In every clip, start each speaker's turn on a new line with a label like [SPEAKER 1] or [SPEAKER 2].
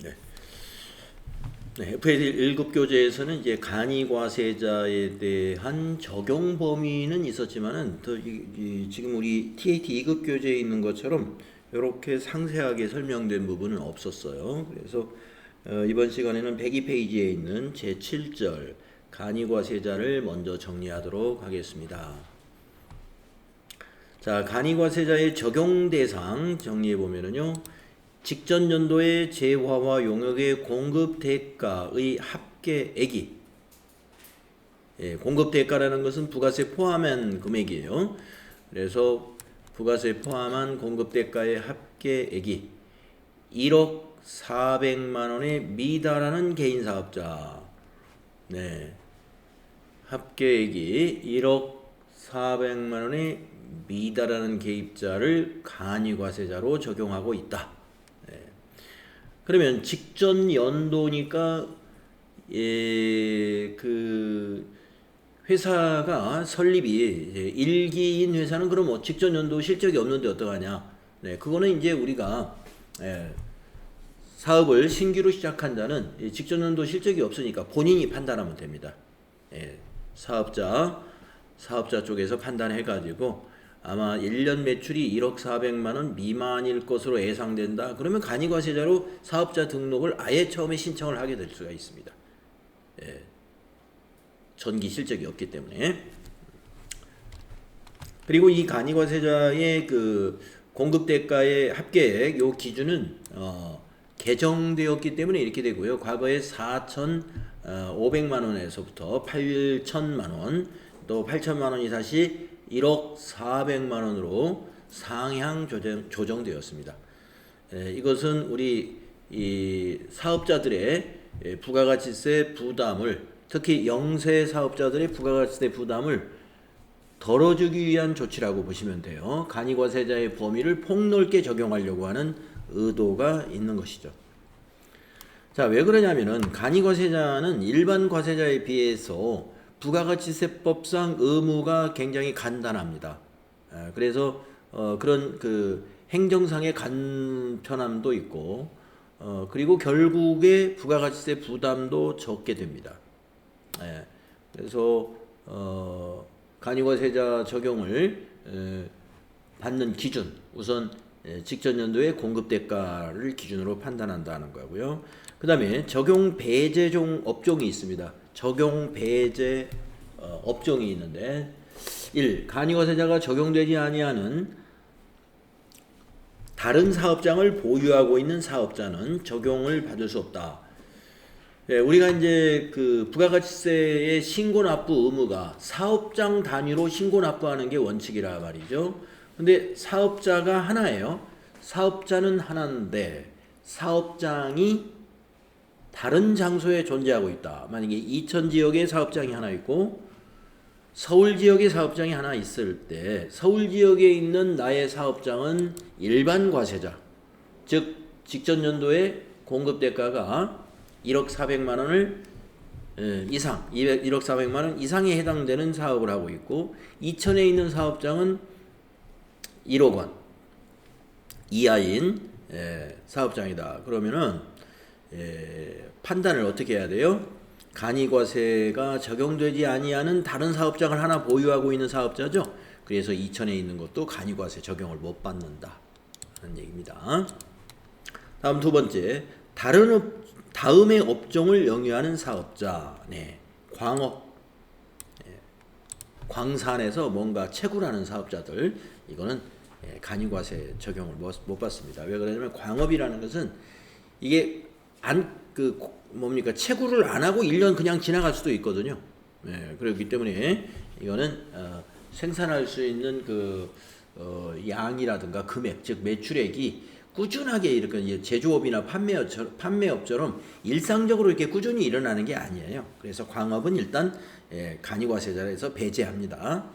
[SPEAKER 1] 네. 네, FA 1급 교재에서는 이제 간이과세자에 대한 적용 범위는 있었지만은 지금 우리 TAT 2급 교재에 있는 것처럼 이렇게 상세하게 설명된 부분은 없었어요. 그래서 이번 시간에는 102페이지에 있는 제7절 간이과세자를 먼저 정리하도록 하겠습니다. 자, 간이과세자의 적용 대상 정리해 보면은요. 직전 연도의 재화와 용역의 공급 대가의 합계액이, 공급 대가라는 것은 부가세 포함한 금액이에요. 그래서 부가세 포함한 공급 대가의 합계액이 1억 400만 원에 미달하는 개인 사업자. 네. 합계액이 1억 400만 원에 미달하는 개입자를 간이과세자로 적용하고 있다. 그러면 직전 연도니까 그 회사가 설립이 1기인 회사는 그럼 뭐 직전 연도 실적이 없는데 어떡하냐? 네, 그거는 이제 우리가 사업을 신규로 시작한 자는 직전 연도 실적이 없으니까 본인이 판단하면 됩니다. 사업자 쪽에서 판단해 가지고 아마 1년 매출이 1억 400만 원 미만일 것으로 예상된다. 그러면 간이과세자로 사업자 등록을 아예 처음에 신청을 하게 될 수가 있습니다. 전기 실적이 없기 때문에. 그리고 이 간이과세자의 그 공급 대가의 합계액 요 기준은 개정되었기 때문에 이렇게 되고요. 과거에 4,500만 원에서부터 8,000만 원, 또 8,000만 원이 다시 1억 400만 원으로 상향 조정되었습니다. 이것은 우리 이 사업자들의 부가가치세 부담을, 특히 영세 사업자들의 부가가치세 부담을 덜어주기 위한 조치라고 보시면 돼요. 간이과세자의 범위를 폭넓게 적용하려고 하는 의도가 있는 것이죠. 자, 왜 그러냐면은 간이과세자는 일반 과세자에 비해서 부가가치세법상 의무가 굉장히 간단합니다. 그래서 그런 그 행정상의 간편함도 있고, 그리고 결국에 부가가치세 부담도 적게 됩니다. 그래서 간이과세자 적용을 받는 기준, 우선 직전 연도의 공급 대가를 기준으로 판단한다는 거고요. 그 다음에 적용 배제 업종이 있습니다. 적용 배제 업종이 있는데 1. 간이과세자가 적용되지 아니하는 다른 사업장을 보유하고 있는 사업자는 적용을 받을 수 없다. 우리가 이제 그 부가가치세의 신고납부 의무가 사업장 단위로 신고납부하는 게 원칙이라 말이죠. 근데 사업자가 하나예요. 사업자는 하나인데 사업장이 다른 장소에 존재하고 있다. 만약에 이천 지역에 사업장이 하나 있고 서울 지역에 사업장이 하나 있을 때 서울 지역에 있는 나의 사업장은 일반 과세자, 즉 직전 연도에 공급 대가가 1억 400만 원을 이상, 1억 400만 원 이상에 해당되는 사업을 하고 있고 이천에 있는 사업장은 1억 원 이하인 사업장이다. 그러면은 판단을 어떻게 해야 돼요? 간이과세가 적용되지 아니하는 다른 사업장을 하나 보유하고 있는 사업자죠. 그래서 이천에 있는 것도 간이과세 적용을 못 받는다 하는 얘기입니다. 다음 두 번째, 다음의 업종을 영위하는 사업자. 광업, 광산에서 뭔가 채굴하는 사업자들, 이거는 간이과세 적용을 못 받습니다. 왜 그러냐면 광업이라는 것은 이게 채굴을 안 하고 1년 그냥 지나갈 수도 있거든요. 그렇기 때문에 이거는 생산할 수 있는 양이라든가 금액, 즉 매출액이 꾸준하게 이렇게 제조업이나 판매업처럼 일상적으로 이렇게 꾸준히 일어나는 게 아니에요. 그래서 광업은 일단 간이과세자에서 배제합니다.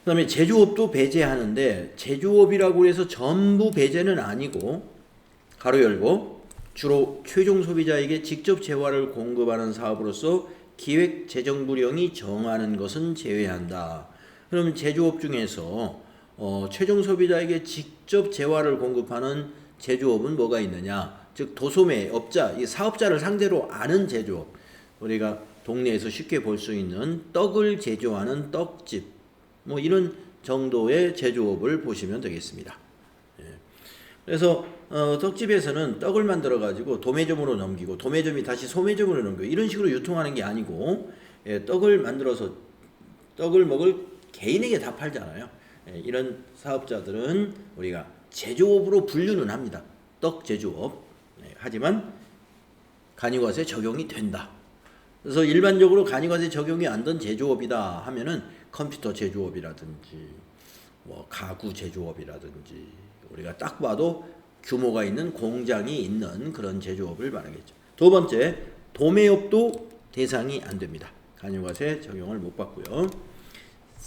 [SPEAKER 1] 그 다음에 제조업도 배제하는데 제조업이라고 해서 전부 배제는 아니고 가로 열고 주로 최종 소비자에게 직접 재화를 공급하는 사업으로서 기획 재정부령이 정하는 것은 제외한다. 그러면 제조업 중에서 최종 소비자에게 직접 재화를 공급하는 제조업은 뭐가 있느냐? 즉 도소매업자, 이 사업자를 상대로 아는 제조업, 우리가 동네에서 쉽게 볼 수 있는 떡을 제조하는 떡집, 뭐 이런 정도의 제조업을 보시면 되겠습니다. 예. 그래서 떡집에서는 떡을 만들어 가지고 도매점으로 넘기고 도매점이 다시 소매점으로 넘기고 이런 식으로 유통하는 게 아니고, 예, 떡을 만들어서 떡을 먹을 개인에게 다 팔잖아요. 예, 이런 사업자들은 우리가 제조업으로 분류는 합니다. 떡 제조업. 예, 하지만 간이과세 적용이 된다. 그래서 일반적으로 간이과세 적용이 안 된 제조업이다 하면은 컴퓨터 제조업이라든지 뭐 가구 제조업이라든지 우리가 딱 봐도 규모가 있는 공장이 있는 그런 제조업을 말하겠죠. 두 번째, 도매업도 대상이 안 됩니다. 간이과세 적용을 못 받고요.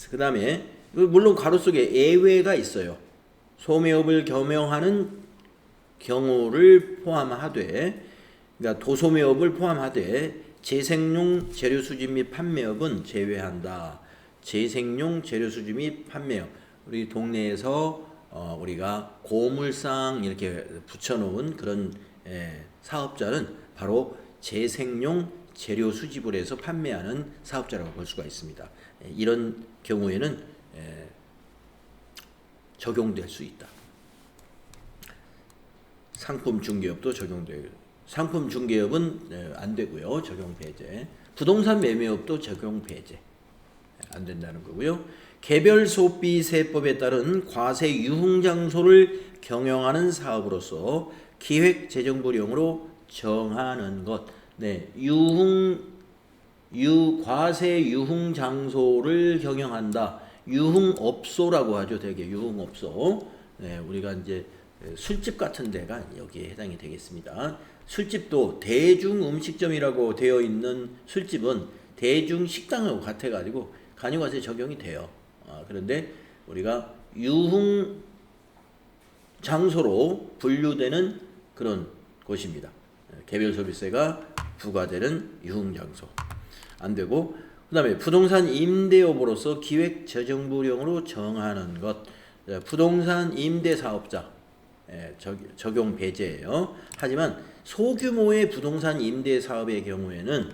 [SPEAKER 1] 그 다음에 물론 가로 속에 예외가 있어요. 소매업을 겸용하는 경우를 포함하되, 그러니까 도소매업을 포함하되 재생용 재료 수집 및 판매업은 제외한다. 재생용 재료 수집 및 판매업, 우리 동네에서 우리가 고물상 이렇게 붙여놓은 그런 사업자는 바로 재생용 재료 수집을 해서 판매하는 사업자라고 볼 수가 있습니다. 이런 경우에는 적용될 수 있다. 상품 중개업도 적용돼요. 상품 중개업은 안 되고요. 적용 배제. 부동산 매매업도 적용 배제. 안 된다는 거고요. 개별 소비 세법에 따른 과세 유흥 장소를 경영하는 사업으로서 기획 재정부령으로 정하는 것. 네, 과세 유흥 장소를 경영한다. 유흥업소라고 하죠. 되게 유흥업소. 네, 우리가 이제 술집 같은 데가 여기에 해당이 되겠습니다. 술집도 대중 음식점이라고 되어 있는 술집은 대중 식당하고 같아가지고 간이과세 적용이 돼요. 그런데 우리가 유흥 장소로 분류되는 그런 곳입니다. 개별 소비세가 부과되는 유흥 장소 안 되고, 그 다음에 부동산 임대업으로서 기획 재정부령으로 정하는 것, 부동산 임대 사업자 적용 배제예요. 하지만 소규모의 부동산 임대 사업의 경우에는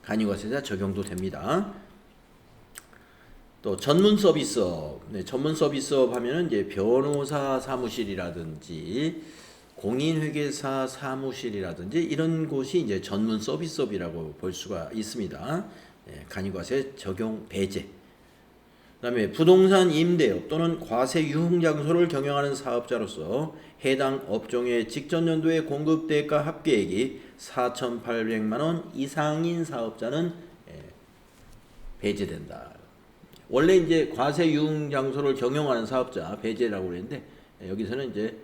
[SPEAKER 1] 간이과세가 적용도 됩니다. 또 전문 서비스업, 전문 서비스업 하면은 이제 변호사 사무실이라든지 공인회계사 사무실이라든지 이런 곳이 이제 전문 서비스업이라고 볼 수가 있습니다. 간이과세 적용 배제. 그다음에 부동산 임대업 또는 과세 유흥 장소를 경영하는 사업자로서 해당 업종의 직전 연도의 공급 대가 합계액이 4,800만 원 이상인 사업자는 배제된다. 원래 이제 과세 유흥 장소를 경영하는 사업자 배제라고 그랬는데, 여기서는 이제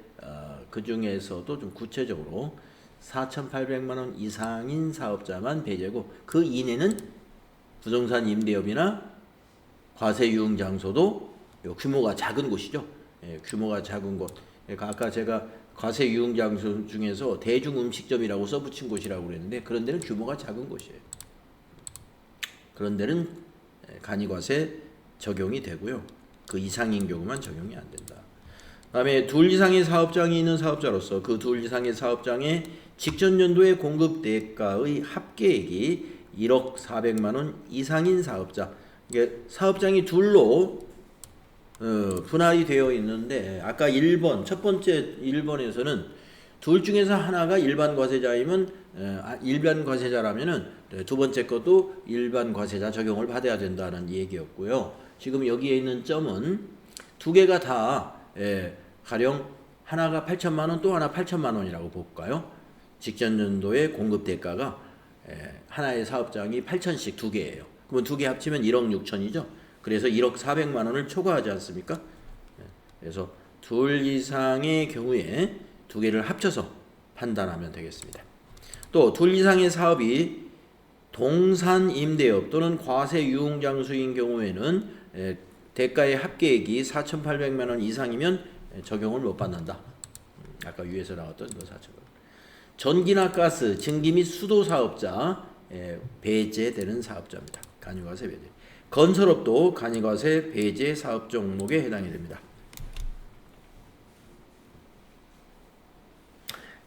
[SPEAKER 1] 그 중에서도 좀 구체적으로 4,800만 원 이상인 사업자만 배제고, 그 이내는 부동산 임대업이나 과세 유흥 장소도 규모가 작은 곳이죠. 규모가 작은 곳. 그러니까 아까 제가 과세 유흥 장소 중에서 대중 음식점이라고 써붙인 곳이라고 그랬는데, 그런 데는 규모가 작은 곳이에요. 그런 데는 간이과세 적용이 되고요. 그 이상인 경우만 적용이 안 된다. 그다음에 둘 이상의 사업장이 있는 사업자로서 그 둘 이상의 사업장의 직전 연도의 공급 대가의 합계액이 1억 400만 원 이상인 사업자. 이게 사업장이 둘로 분할이 되어 있는데, 아까 1번 첫 번째 1번에서는 둘 중에서 하나가 일반 과세자이면 일반 과세자라면은 두 번째 것도 일반 과세자 적용을 받아야 된다는 얘기였고요. 지금 여기에 있는 점은 두 개가 다 가령 하나가 8천만 원, 또 하나 8천만 원이라고 볼까요? 직전 연도의 공급 대가가 하나의 사업장이 8천씩 두 개예요. 그러면 두 개 합치면 1억 6천이죠. 그래서 1억 400만 원을 초과하지 않습니까? 그래서 둘 이상의 경우에 두 개를 합쳐서 판단하면 되겠습니다. 또 둘 이상의 사업이 동산 임대업 또는 과세 유흥 장소인 경우에는 대가의 합계액이 4,800만 원 이상이면 적용을 못 받는다. 아까 위에서 나왔던 그 4,800만 원. 전기나 가스, 증기 및 수도 사업자 배제되는 사업자입니다. 간이과세 배제. 건설업도 간이과세 배제 사업 종목에 해당이 됩니다.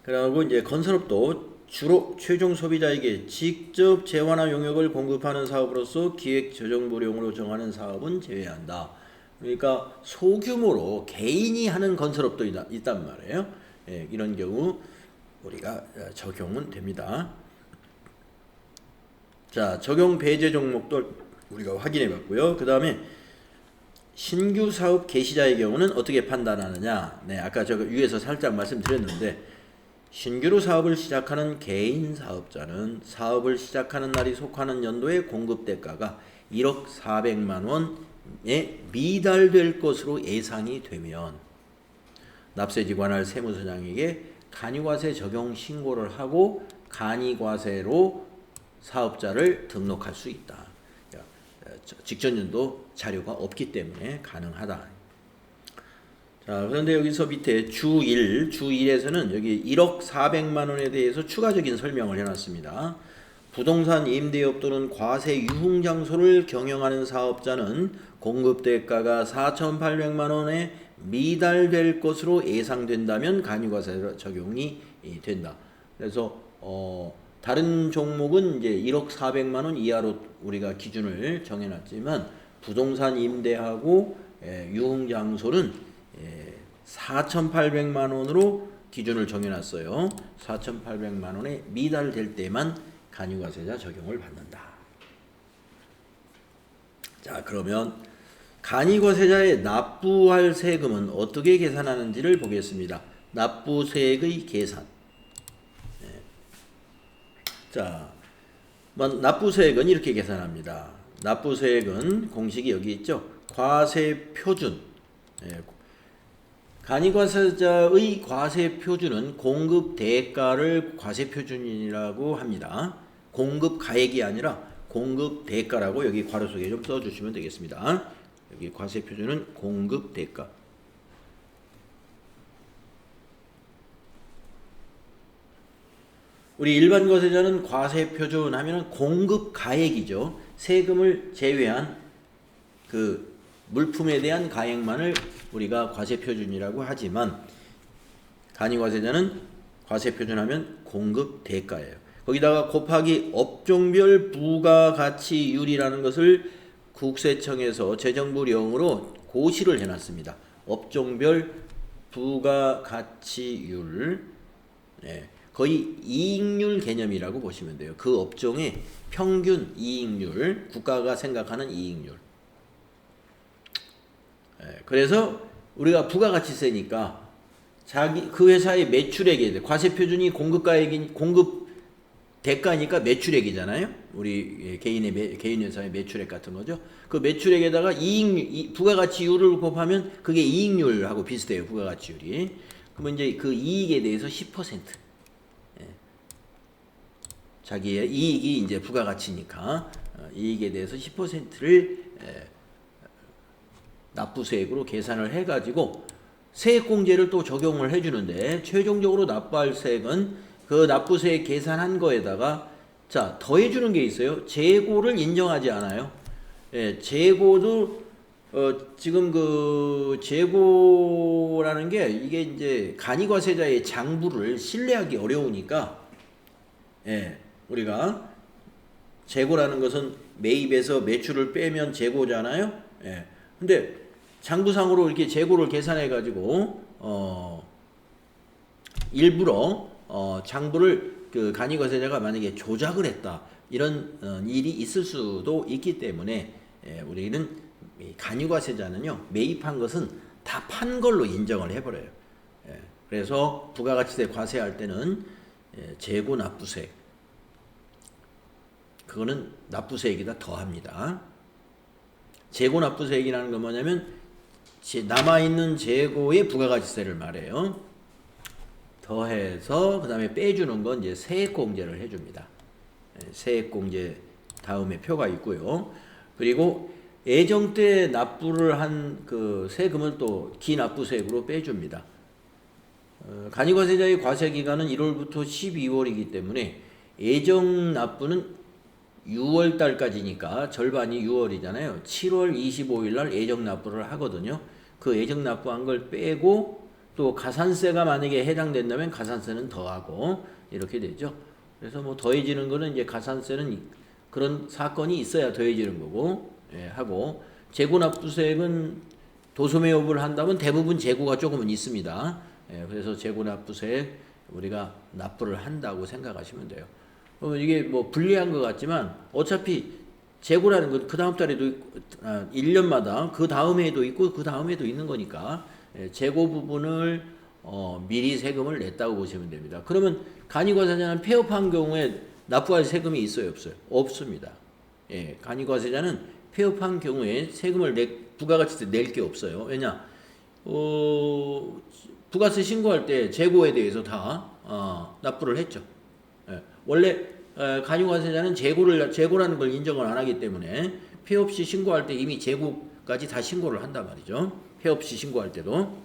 [SPEAKER 1] 그리고 이제 건설업도 주로 최종 소비자에게 직접 재화나 용역을 공급하는 사업으로서 기획재정부령으로 정하는 사업은 제외한다. 그러니까 소규모로 개인이 하는 건설업도 있단 말이에요. 예, 이런 경우 우리가 적용은 됩니다. 자, 적용 배제 종목도 우리가 확인해 봤고요. 그 다음에 신규 사업 개시자의 경우는 어떻게 판단하느냐. 네, 아까 저 위에서 살짝 말씀드렸는데 신규로 사업을 시작하는 개인 사업자는 사업을 시작하는 날이 속하는 연도의 공급 대가가 1억 400만 원에 미달될 것으로 예상이 되면 납세지 관할 세무서장에게 간이과세 적용 신고를 하고 간이과세로 사업자를 등록할 수 있다. 직전 연도 자료가 없기 때문에 가능하다. 자, 그런데 여기서 밑에 주1에서는 여기 1억 400만 원에 대해서 추가적인 설명을 해놨습니다. 부동산 임대업 또는 과세 유흥 장소를 경영하는 사업자는 공급 대가가 4,800만 원에 미달될 것으로 예상된다면 간이과세 적용이 된다. 그래서 다른 종목은 이제 1억 400만 원 이하로 우리가 기준을 정해놨지만 부동산 임대하고 유흥 장소는 4,800만 원으로 기준을 정해놨어요. 4,800만 원에 미달될 때만 간이과세자 적용을 받는다. 자, 그러면 간이과세자의 납부할 세금은 어떻게 계산하는지를 보겠습니다. 납부세액의 계산. 네. 자, 납부세액은 이렇게 계산합니다. 납부세액은 공식이 여기 있죠. 과세표준. 네. 간이과세자의 과세표준은 공급 대가를 과세표준이라고 합니다. 공급 가액이 아니라 공급 대가라고 여기 괄호 속에 좀 써주시면 되겠습니다. 여기 과세표준은 공급 대가. 우리 일반 과세자는 과세표준 하면은 공급 가액이죠. 세금을 제외한 그 물품에 대한 가액만을 우리가 과세표준이라고 하지만 간이과세자는 과세표준하면 공급 대가예요. 거기다가 곱하기 업종별 부가가치율이라는 것을 국세청에서 재정부령으로 고시를 해놨습니다. 업종별 부가가치율, 네, 거의 이익률 개념이라고 보시면 돼요. 그 업종의 평균 이익률, 국가가 생각하는 이익률. 그래서 우리가 부가가치세니까 그 회사의 매출액에 과세표준이 공급 대가니까 매출액이잖아요. 우리 개인 회사의 매출액 같은 거죠. 그 매출액에다가 부가가치율을 곱하면 그게 이익률하고 비슷해요. 부가가치율이. 그러면 이제 그 이익에 대해서 10%. 자기의 이익이 이제 부가가치니까 이익에 대해서 10%를 납부세액으로 계산을 해가지고 세액공제를 또 적용을 해주는데 최종적으로 납부할 세액은 그 납부세액 계산한 거에다가 자 더해주는 게 있어요. 재고를 인정하지 않아요. 예, 재고도 지금 그 재고라는 게 이게 이제 간이과세자의 장부를 신뢰하기 어려우니까 우리가 재고라는 것은 매입에서 매출을 빼면 재고잖아요. 근데 장부상으로 이렇게 재고를 계산해 가지고 일부러 장부를 그 간이과세자가 만약에 조작을 했다 이런 일이 있을 수도 있기 때문에 우리는 간이과세자는요 매입한 것은 다 판 걸로 인정을 해버려요. 그래서 부가가치세 과세할 때는 재고 납부세액 그거는 납부세액에다 더합니다. 재고 납부세액이라는 건 뭐냐면 남아있는 재고의 부가가치세를 말해요. 더해서 그 다음에 빼주는 건 이제 세액공제를 해줍니다. 세액공제 다음에 표가 있고요. 그리고 예정 때 납부를 한 그 세금을 또 기납부세액으로 빼줍니다. 간이과세자의 과세기간은 1월부터 12월이기 때문에 예정 납부는 6월 달까지니까 절반이 6월이잖아요. 7월 25일 날 예정 납부를 하거든요. 그 예정 납부한 걸 빼고 또 가산세가 만약에 해당된다면 가산세는 더하고 이렇게 되죠. 그래서 뭐 더해지는 거는 이제 가산세는 그런 사건이 있어야 더해지는 거고, 예, 하고 재고납부세액은 도소매업을 한다면 대부분 재고가 조금은 있습니다. 예, 그래서 재고납부세액 우리가 납부를 한다고 생각하시면 돼요. 이게 뭐 불리한 것 같지만 어차피 재고라는 건 그 다음 달에도 있고, 1년마다 그 다음 해에도 있고 그 다음 해도 있는 거니까, 예, 재고 부분을 미리 세금을 냈다고 보시면 됩니다. 그러면 간이과세자는 폐업한 경우에 납부할 세금이 있어요, 없어요? 없습니다. 예, 간이과세자는 폐업한 경우에 세금을 부가가치세 낼 게 없어요. 왜냐? 부가세 신고할 때 재고에 대해서 다 납부를 했죠. 예, 원래 간이과세자는 재고라는 걸 인정을 안 하기 때문에 폐업 시 신고할 때 이미 재고까지 다 신고를 한단 말이죠. 폐업 시 신고할 때도.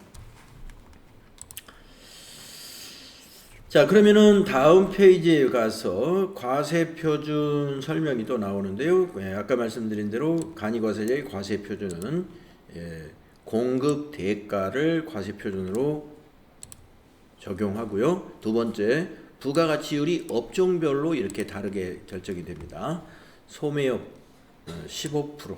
[SPEAKER 1] 자, 그러면은 다음 페이지에 가서 과세표준 설명이 또 나오는데요. 예, 아까 말씀드린 대로 간이과세자의 과세표준은, 예, 공급 대가를 과세표준으로 적용하고요. 두 번째, 부가가치율이 업종별로 이렇게 다르게 결정이 됩니다. 소매업 15%,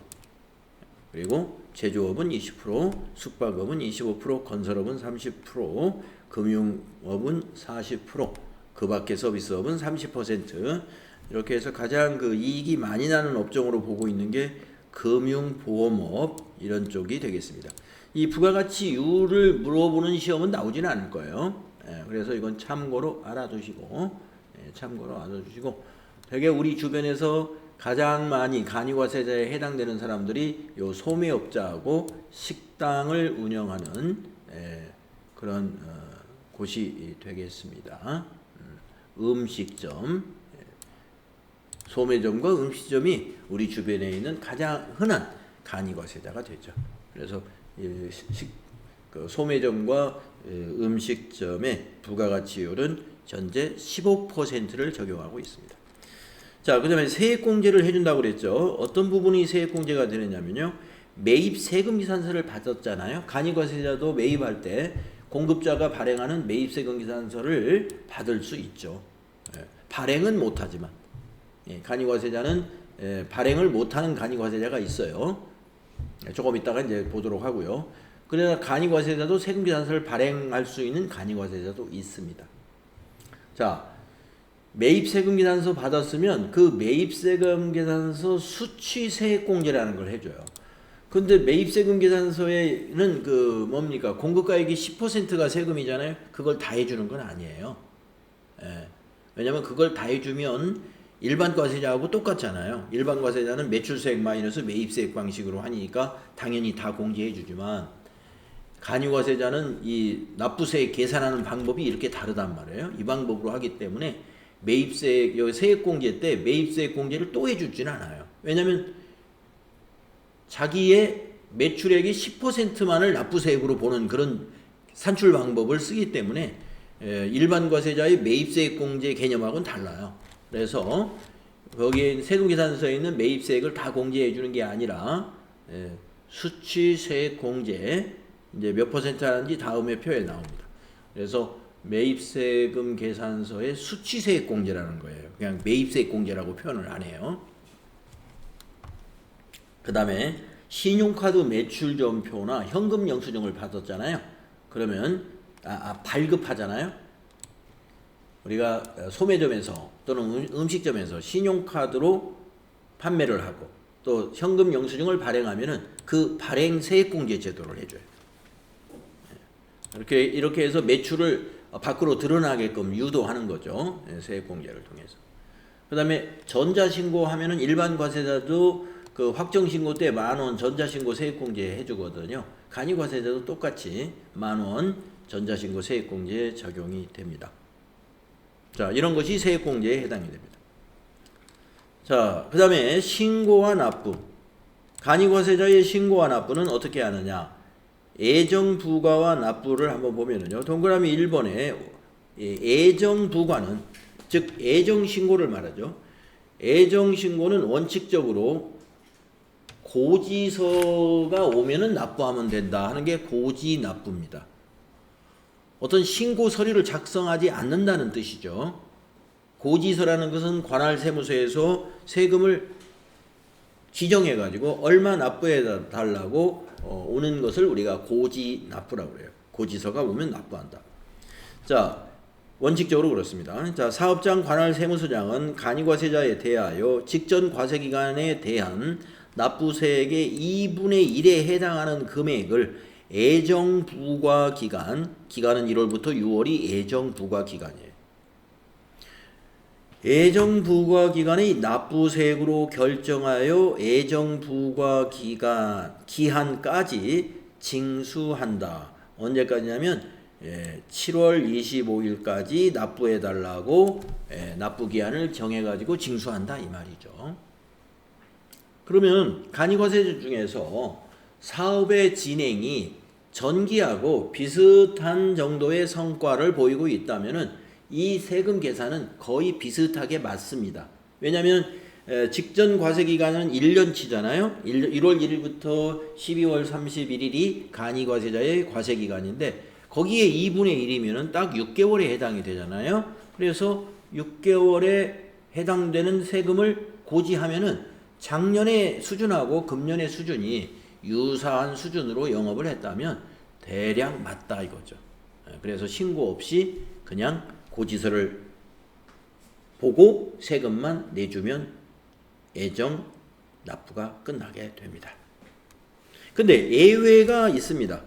[SPEAKER 1] 그리고 제조업은 20%, 숙박업은 25%, 건설업은 30%, 금융업은 40%, 그 밖에 서비스업은 30%. 이렇게 해서 가장 그 이익이 많이 나는 업종으로 보고 있는 게 금융보험업 이런 쪽이 되겠습니다. 이 부가가치율을 물어보는 시험은 나오지는 않을 거예요. 예, 그래서 이건 참고로 알아두시고, 예, 참고로 알아두시고, 되게 우리 주변에서 가장 많이 간이과세자에 해당되는 사람들이 요 소매업자하고 식당을 운영하는, 예, 그런 곳이 되겠습니다. 음식점, 소매점과 음식점이 우리 주변에 있는 가장 흔한 간이과세자가 되죠. 그래서 그 소매점과 음식점의 부가가치율은 현재 15%를 적용하고 있습니다. 자, 그 다음에 세액공제를 해준다고 그랬죠. 어떤 부분이 세액공제가 되느냐면요. 매입 세금계산서를 받았잖아요. 간이과세자도 매입할 때 공급자가 발행하는 매입세금계산서를 받을 수 있죠. 예, 발행은 못하지만, 예, 간이과세자는 발행을 못하는 간이과세자가 있어요. 조금 이따가 이제 보도록 하고요. 그러나 간이과세자도 세금계산서를 발행할 수 있는 간이과세자도 있습니다. 자, 매입세금계산서 받았으면 그 매입세금계산서 수취세액공제라는 걸 해줘요. 근데 매입세금계산서에는 그 뭡니까? 공급가액이 10%가 세금이잖아요. 그걸 다 해주는 건 아니에요. 예. 왜냐면 그걸 다 해주면 일반 과세자하고 똑같잖아요. 일반 과세자는 매출세액 마이너스 매입세액 방식으로 하니까 당연히 다 공제해 주지만, 간이과세자는 이 납부세액 계산하는 방법이 이렇게 다르단 말이에요. 이 방법으로 하기 때문에 매입세액, 여기 세액공제 때 매입세액 공제를 또 해주지는 않아요. 왜냐면 자기의 매출액이 10%만을 납부세액으로 보는 그런 산출 방법을 쓰기 때문에 일반 과세자의 매입세액 공제 개념하고는 달라요. 그래서 거기에 세금계산서에 있는 매입세액을 다 공제해 주는 게 아니라 수취세액 공제, 이제 몇 퍼센트 하는지 다음에 표에 나옵니다. 그래서 매입세금 계산서에 수취세액 공제라는 거예요. 그냥 매입세액 공제라고 표현을 안 해요. 그 다음에 신용카드 매출점표나 현금 영수증을 받았잖아요. 그러면 발급하잖아요. 우리가 소매점에서 또는 음식점에서 신용카드로 판매를 하고 또 현금 영수증을 발행하면은 그 발행 세액공제 제도를 해줘요. 이렇게 해서 매출을 밖으로 드러나게끔 유도하는 거죠. 세액공제를 통해서. 그 다음에 전자신고하면은 일반 과세자도 그 확정신고 때 10,000원 전자신고 세액공제 해주거든요. 간이과세자도 똑같이 10,000원 전자신고 세액공제 적용이 됩니다. 자, 이런 것이 세액공제에 해당이 됩니다. 자, 그 다음에 신고와 납부. 간이과세자의 신고와 납부는 어떻게 하느냐? 애정부과와 납부를 한번 보면은요. 동그라미 1번에 애정부과는, 즉 애정신고를 말하죠. 애정신고는 원칙적으로 고지서가 오면은 납부하면 된다 하는 게 고지납부입니다. 어떤 신고 서류를 작성하지 않는다는 뜻이죠. 고지서라는 것은 관할 세무서에서 세금을 지정해 가지고 얼마 납부해 달라고 오는 것을 우리가 고지 납부라고 그래요. 고지서가 오면 납부한다. 자, 원칙적으로 그렇습니다. 자, 사업장 관할 세무서장은 간이과세자에 대하여 직전 과세기간에 대한 납부세액의 2분의 1에 해당하는 금액을 애정부과기간, 기간은 1월부터 6월이 애정부과기간이에요. 애정부과기간의 납부세액으로 결정하여 애정부과기한까지 징수한다. 언제까지냐면 7월 25일까지 납부해달라고 납부기한을 정해가지고 징수한다 이 말이죠. 그러면 간이과세자 중에서 사업의 진행이 전기하고 비슷한 정도의 성과를 보이고 있다면 이 세금 계산은 거의 비슷하게 맞습니다. 왜냐하면 직전 과세기간은 1년치잖아요. 1월 1일부터 12월 31일이 간이과세자의 과세기간인데 거기에 2분의 1이면 딱 6개월에 해당이 되잖아요. 그래서 6개월에 해당되는 세금을 고지하면은 작년의 수준하고 금년의 수준이 유사한 수준으로 영업을 했다면 대략 맞다 이거죠. 그래서 신고 없이 그냥 고지서를 보고 세금만 내주면 애정 납부가 끝나게 됩니다. 근데 예외가 있습니다.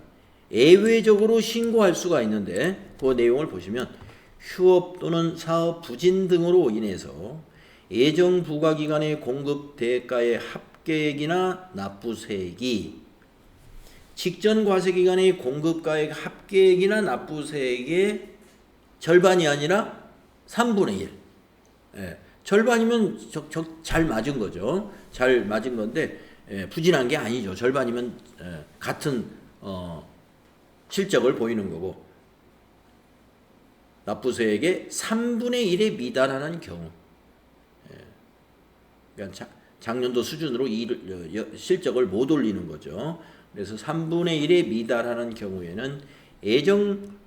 [SPEAKER 1] 예외적으로 신고할 수가 있는데 그 내용을 보시면 휴업 또는 사업 부진 등으로 인해서 예정 부과기간의 공급 대가의 합계액이나 납부세액이 직전 과세기간의 공급가액 합계액이나 납부세액의 절반이 아니라 3분의 1. 절반이면 잘 맞은 거죠. 잘 맞은 건데 부진한 게 아니죠. 절반이면 같은 실적을 보이는 거고 납부세액의 3분의 1에 미달하는 경우 그러니까 작년도 수준으로 실적을 못 올리는 거죠. 그래서 3분의 1에 미달하는 경우에는 예정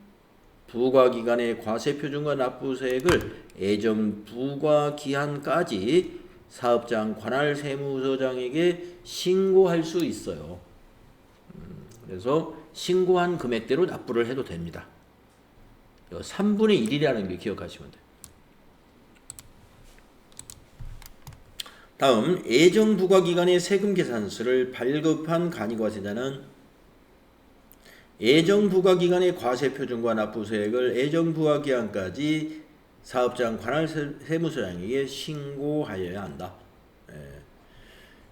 [SPEAKER 1] 부과기간의 과세표준과 납부세액을 예정 부과기한까지 사업장 관할 세무서장에게 신고할 수 있어요. 그래서 신고한 금액대로 납부를 해도 됩니다. 3분의 1이라는 게 기억하시면 돼요. 다음 예정 부과기간의 세금 계산서를 발급한 간이과세자는 예정 부과기간의 과세표준과 납부세액을 예정 부과기한까지 사업장 관할 세무서장에게 신고하여야 한다.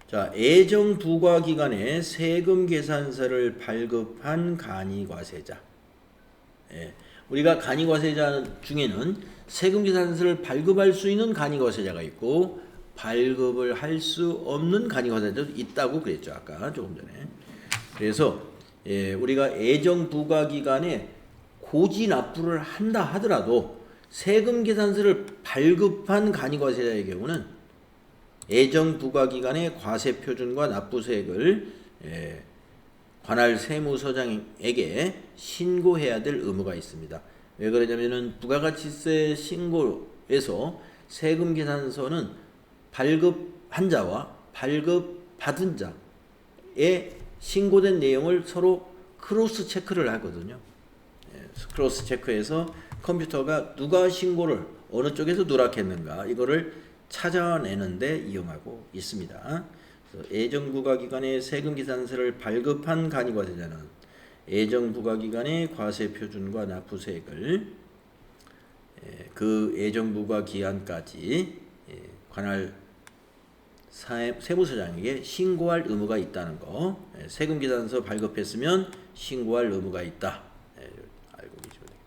[SPEAKER 1] 자, 예정 부과기간의 세금 계산서를 발급한 간이과세자. 우리가 간이과세자 중에는 세금 계산서를 발급할 수 있는 간이과세자가 있고 발급을 할 수 없는 간이과세자도 있다고 그랬죠. 아까 조금 전에. 그래서 우리가 예정 부과기간에 고지 납부를 한다 하더라도 세금 계산서를 발급한 간이과세자의 경우는 예정 부과기간의 과세표준과 납부세액을 관할 세무서장에게 신고해야 될 의무가 있습니다. 왜 그러냐면은 부가가치세 신고에서 세금 계산서는 발급한 자와 발급받은 자의 신고된 내용을 서로 크로스 체크를 하거든요. 크로스 체크해서 컴퓨터가 누가 신고를 어느 쪽에서 누락했는가 이거를 찾아내는데 이용하고 있습니다. 예정 부과기간의 세금 계산서를 발급한 간이과세자는 예정 부과기간의 과세표준과 납부세액을 그 예정 부과기한까지 관할 세무서장에게 신고할 의무가 있다는 거. 세금 계산서 발급했으면 신고할 의무가 있다. 알고 계시면 돼요.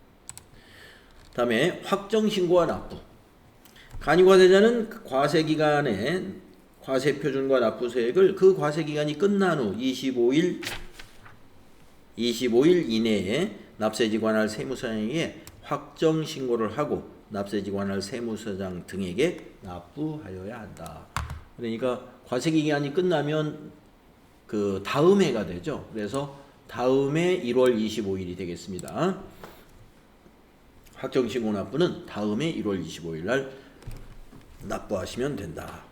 [SPEAKER 1] 다음에 확정 신고와 납부. 간이과세자는 과세기간에 과세표준과 납부세액을 그 과세기간이 끝난 후 25일 이내에 납세지 관할 세무서장에게 확정 신고를 하고 납세지 관할 세무서장 등에게 납부하여야 한다. 그러니까 과세기간이 끝나면 그 다음 해가 되죠. 그래서 다음 해 1월 25일이 되겠습니다. 확정신고 납부는 다음해 1월 25일 날 납부하시면 된다.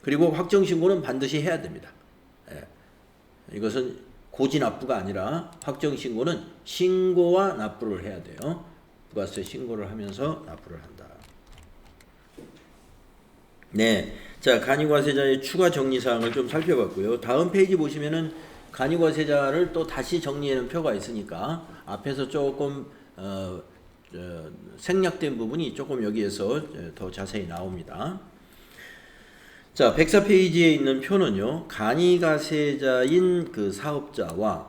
[SPEAKER 1] 그리고 확정신고는 반드시 해야 됩니다. 예. 이것은 고지 납부가 아니라 확정신고는 신고와 납부를 해야 돼요. 부가세 신고를 하면서 납부를 한다. 네. 자, 간이과세자의 추가 정리사항을 좀 살펴봤고요. 다음 페이지 보시면은 간이과세자를 또 다시 정리하는 표가 있으니까 앞에서 조금 생략된 부분이 조금 여기에서 더 자세히 나옵니다. 자, 104페이지에 있는 표는요, 간이과세자인 그 사업자와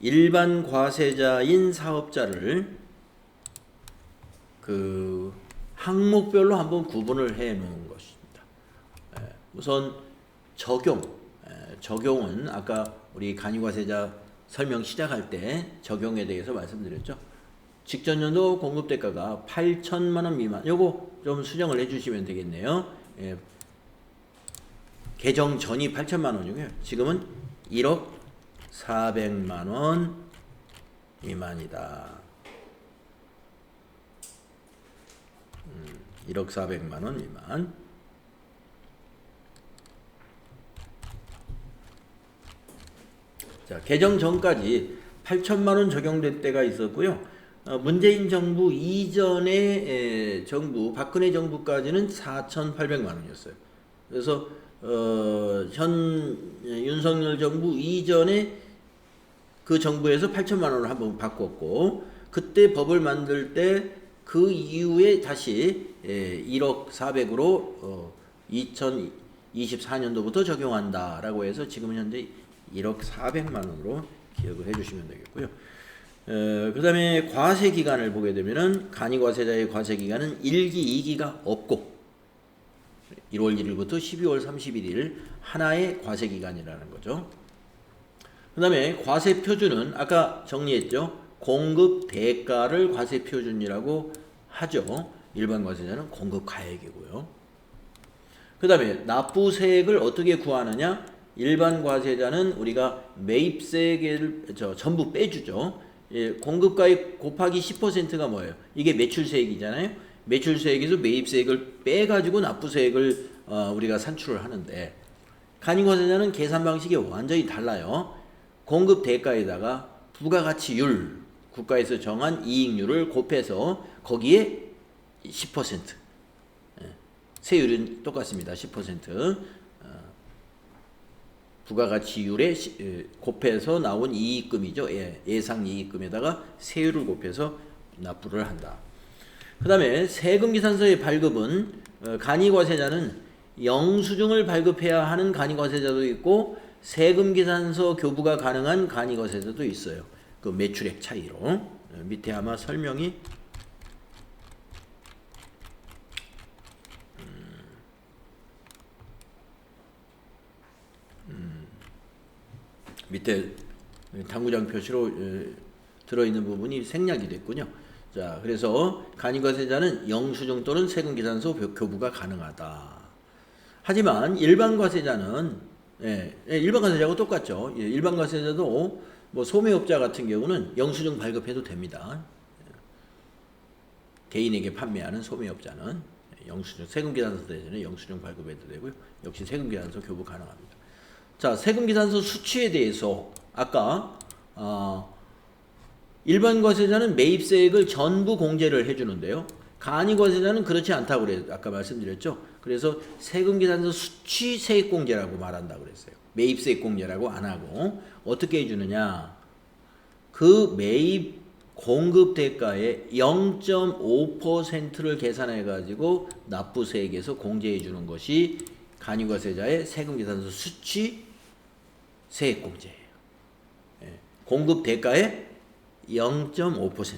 [SPEAKER 1] 일반 과세자인 사업자를 그 항목별로 한번 구분을 해 놓은 것입니다. 우선 적용은 아까 우리 간이과세자 설명 시작할 때 적용에 대해서 말씀드렸죠. 직전 연도 공급 대가가 8천만 원 미만. 요거 좀 수정을 해 주시면 되겠네요. 예. 개정 전이 8천만 원이고요. 지금은 1억 400만 원 미만이다. 1억 400만 원 미만. 자, 개정 전까지 8천만 원 적용될 때가 있었고요. 문재인 정부 이전의 정부, 박근혜 정부까지는 4,800만 원이었어요. 그래서 현 윤석열 정부 이전에 그 정부에서 8천만 원을 한번 바꿨고, 그때 법을 만들 때 그 이후에 다시 1억 400으로 2024년도부터 적용한다라고 해서 지금 현재 1억 400만 원으로 기억을 해주시면 되겠고요. 그 다음에 과세 기간을 보게 되면은 간이과세자의 과세 기간은 1기, 2기가 없고 1월 1일부터 12월 31일 하나의 과세 기간이라는 거죠. 그 다음에 과세 표준은 아까 정리했죠. 공급 대가를 과세 표준이라고 하죠. 일반 과세자는 공급 가액이고요. 그 다음에 납부세액을 어떻게 구하느냐? 일반 과세자는 우리가 매입세액을 전부 빼주죠. 예, 공급가액 곱하기 10%가 뭐예요? 이게 매출세액이잖아요. 매출세액에서 매입세액을 빼가지고 납부세액을 우리가 산출을 하는데, 간이과세자는 계산 방식이 완전히 달라요. 공급 대가에다가 부가가치율, 국가에서 정한 이익률을 곱해서 거기에 10%, 세율은 똑같습니다. 10%. 부가가치율에 곱해서 나온 이익금이죠. 예상 이익금에다가 세율을 곱해서 납부를 한다. 그 다음에 세금계산서의 발급은 간이과세자는 영수증을 발급해야 하는 간이과세자도 있고 세금계산서 교부가 가능한 간이과세자도 있어요. 그 매출액 차이로. 밑에 아마 설명이 밑에 당구장 표시로 들어있는 부분이 생략이 됐군요. 자, 그래서 간이과세자는 영수증 또는 세금계산서 교부가 가능하다. 하지만 일반 과세자는 일반 과세자하고 똑같죠. 일반 과세자도 뭐 소매업자 같은 경우는 영수증 발급해도 됩니다. 개인에게 판매하는 소매업자는 영수증, 세금계산서 대신에 영수증 발급해도 되고요. 역시 세금계산서 교부 가능합니다. 자, 세금계산서 수취에 대해서 아까 일반 과세자는 매입세액을 전부 공제를 해주는데요. 간이과세자는 그렇지 않다고 그래요. 아까 말씀드렸죠. 그래서 세금계산서 수취 세액공제라고 말한다고 그랬어요. 매입세액 공제라고 안 하고 어떻게 해주느냐? 그 매입 공급 대가의 0.5%를 계산해 가지고 납부세액에서 공제해 주는 것이 간이과세자의 세금계산서 수취 세액공제예요. 공급 대가의 0.5%.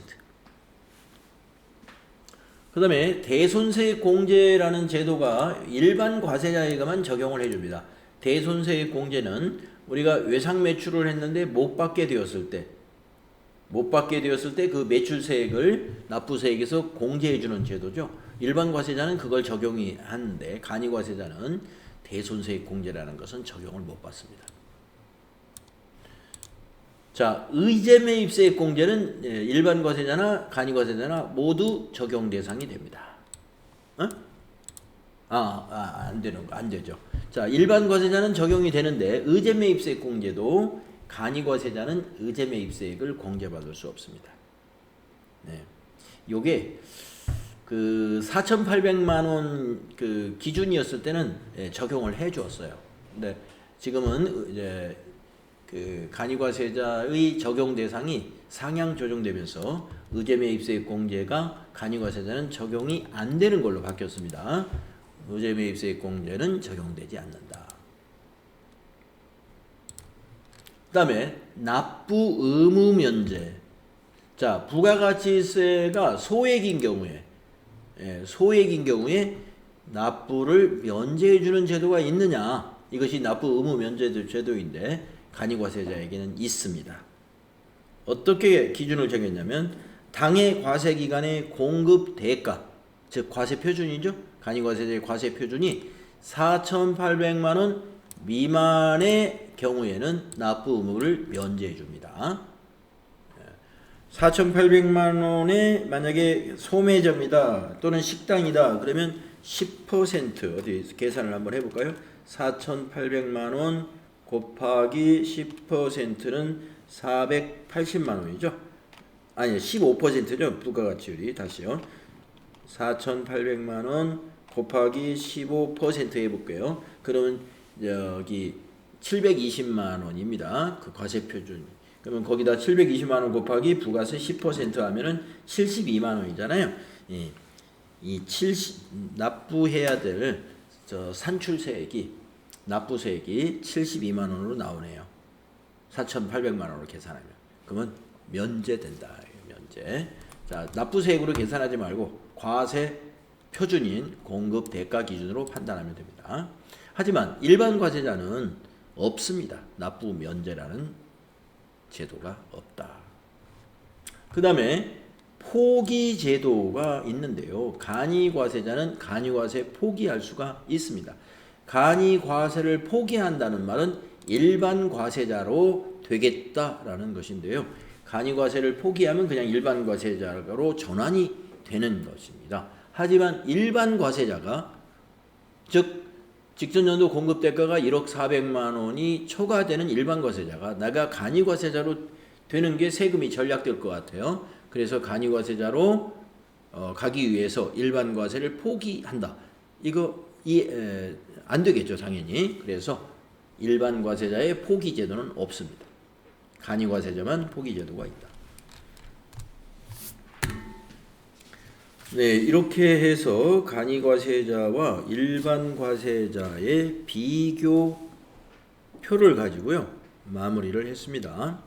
[SPEAKER 1] 그 다음에 대손세액공제라는 제도가 일반 과세자에게만 적용을 해줍니다. 대손세액공제는 우리가 외상 매출을 했는데 못 받게 되었을 때 그 매출세액을 납부세액에서 공제해주는 제도죠. 일반 과세자는 그걸 적용이 하는데 간이과세자는 대손세액공제라는 것은 적용을 못 받습니다. 자, 의제매입세액공제는 일반 과세자나 간이과세자나 모두 적용 대상이 됩니다. 어? 안 되죠. 자, 일반 과세자는 적용이 되는데 의제매입세액공제도 간이과세자는 의제매입세액을 공제받을 수 없습니다. 네. 요게 그 4,800만 원 그 기준이었을 때는 적용을 해 주었어요. 근데 지금은 이제 그 간이과세자의 적용 대상이 상향 조정되면서 의제매입세액 공제가 간이과세자는 적용이 안 되는 걸로 바뀌었습니다. 의제매입세액 공제는 적용되지 않는다. 그 다음에 납부 의무 면제. 자, 부가가치세가 소액인 경우에 납부를 면제해주는 제도가 있느냐? 이것이 납부 의무 면제 제도인데 간이과세자에게는 있습니다. 어떻게 기준을 정했냐면 당해 과세기간의 공급 대가, 즉 과세표준이죠. 간이과세자의 과세표준이 4,800만 원 미만의 경우에는 납부 의무를 면제해 줍니다. 4,800만 원에 만약에 소매점이다 또는 식당이다 그러면 10% 어디 계산을 한번 해볼까요? 4,800만 원 곱하기 10%는 480만 원이죠. 아니 15%죠. 부가가치율이 다시요. 4,800만 원 곱하기 15% 해볼게요. 그러면 여기 720만 원입니다. 그 과세표준. 그러면 거기다 720만 원 곱하기 부가세 10% 하면은 72만 원이잖아요. 이 납부해야 될 산출세액이 납부세액이 72만 원으로 나오네요. 4,800만 원으로 계산하면. 그러면 면제된다. 면제. 자, 납부세액으로 계산하지 말고 과세 표준인 공급 대가 기준으로 판단하면 됩니다. 하지만 일반 과세자는 없습니다. 납부 면제라는 제도가 없다. 그 다음에 포기 제도가 있는데요. 간이과세자는 간이과세 포기할 수가 있습니다. 간이과세를 포기한다는 말은 일반 과세자로 되겠다라는 것인데요. 간이과세를 포기하면 그냥 일반 과세자로 전환이 되는 것입니다. 하지만 일반 과세자가 즉 직전연도 공급대가가 1억 400만 원이 초과되는 일반 과세자가 내가 간이과세자로 되는 게 세금이 절약될 것 같아요. 그래서 간이과세자로 가기 위해서 일반 과세를 포기한다. 이거 안 되겠죠, 당연히. 그래서 일반 과세자의 포기 제도는 없습니다. 간이과세자만 포기 제도가 있다. 네, 이렇게 해서 간이과세자와 일반 과세자의 비교표를 가지고요, 마무리를 했습니다.